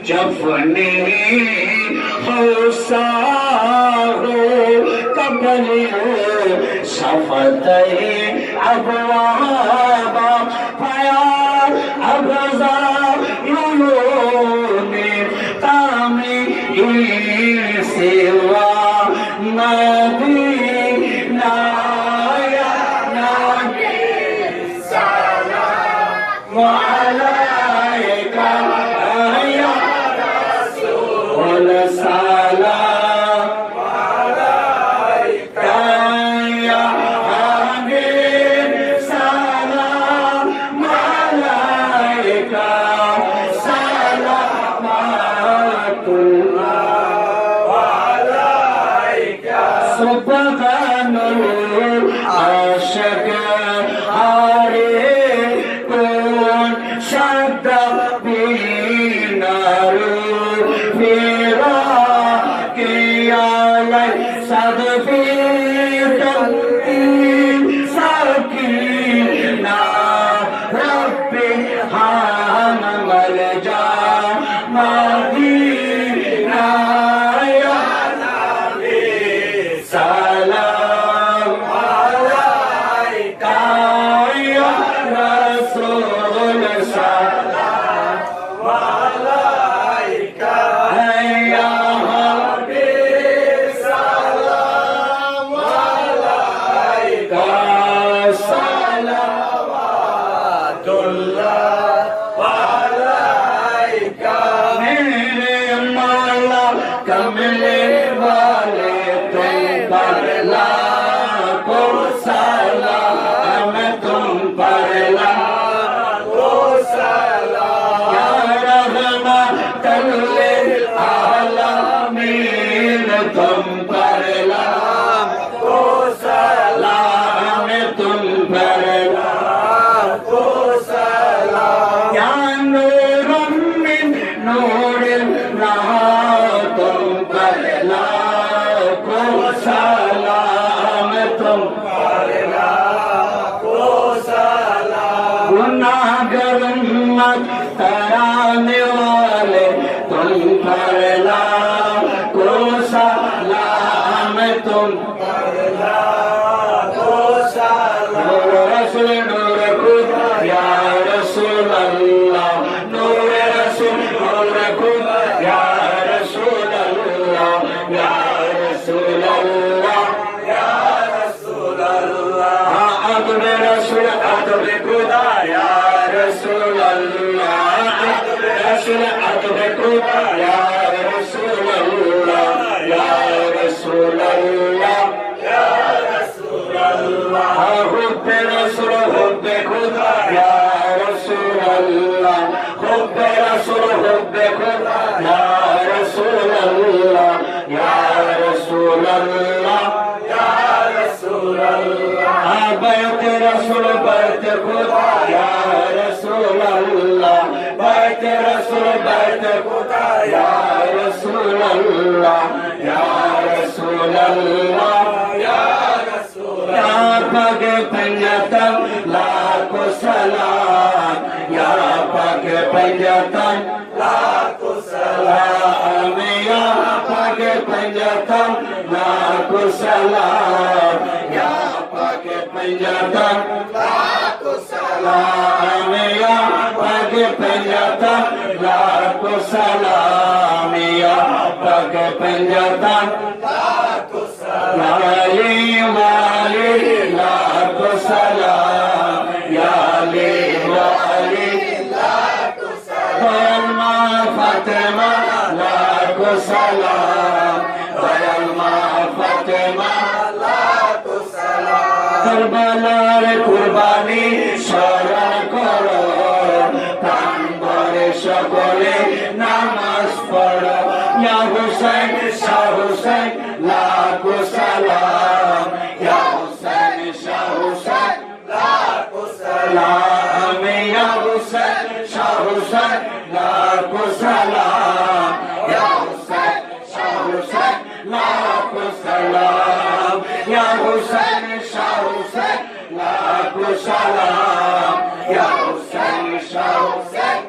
जफने हौसारो कबले शफते अबवाबा फया अबजा युलोने तामी सेवा नदी नाया नदी सलाम अलैका या रसूल सलाम अलैका या हबीब सलाम अलैका सलावतुल्लाह अलैका सुबहानल्लाह आशिक हारे कौन शब्द बीनारू फिरा किया सदफीर सकीना रब्बे हान मल जा मदीना या नबी सलाम अलैका या रसूल सलाम अलैका या हबीब सलाम अलैका सलावतुल्लाह अलैका मेरे मौला कमले वाले तुम पर लाखों सलाम तुम पर लाखों सलाम या रहमतल लिल आलमीन तुम पर लाखों सलाम तुम पर लाखों सलाम या नूरुम मिन नूरिल्लाह तुम पर लाखों सलाम तुम पर लाखों सलाम गुनाहगार उम्मत तराने वाले तुम पर लाखों सलाम तुम पर लाखों सलाम रसूल नूर खुदा या रसूल अल्लाह नूर रसूल नूर खुदा या रसूल अल्लाह या रसूल अल्लाह या रसूल अल्लाह अदब रसूल अदब खुदा या रसूल अल्लाह अदब रसूल अदब खुदा या रसूल अल्लाह या रसूल अल्लाह या रसूल अल्लाह हुब्बे रसूल हुब्बे खुदा या रसूल अल्लाह हुब्बे रसूल हुब्बे खुदा या रसूल अल्लाह या रसूल अल्लाह या रसूल अल्लाह बैत रसूल बैत खुदा या रसूल अल्लाह बैत रसूल बैत खुदा या रसूल अल्लाह या रसूल अल्लाह या रसूल या पग पंजतन लाखों सलाम या पग पंजतन लाखों सलाम या पग पंजतन लाखों सलाम या पग पंजतन लाखों सलाम या पग पंजतन लाखों सलाम या पग पंजतन लाखों सलाम या वाली लाखों सलाम या वाली लाखों सलाम फातिमा लाखों सलाम बलमा फातिमा लाखों सलाम करबलार कुर्बानी স্মরণ করো প্রাণ ভরে সকলে নামাজ পড়ো ইয়া হুসাইন শাহ হুসাইন লাখো সালাম ইয়া হুসাইন শাহ হুসাইন লাখো সালাম ইয়া হুসাইন শাহ হুসাইন লাখো সালাম ইয়া হুসাইন শাহ হুসাইন লাখো সালাম ইয়া হুসাইন শাহ হুসাইন লাখো সালাম ইয়া হুসাইন শাহ হুসাইন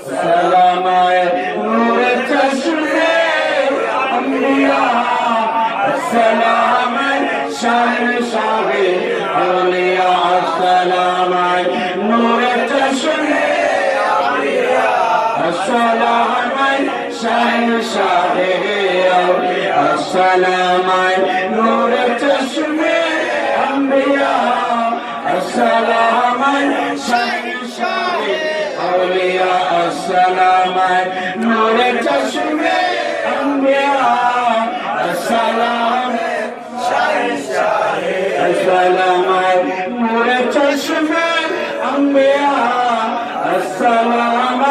सलाम नूर चश्मे अंबिया सलाम शहंशाह औलिया सलाम नूर चश्मे अंबिया सलाम शहंशाह औलिया सलाम नूर चश्मे अंबिया सलाम शहंशाह औलिया सलाम नूर चश्मे अंबिया सलाम सलाम नूर चश्मे अंबिया सलाम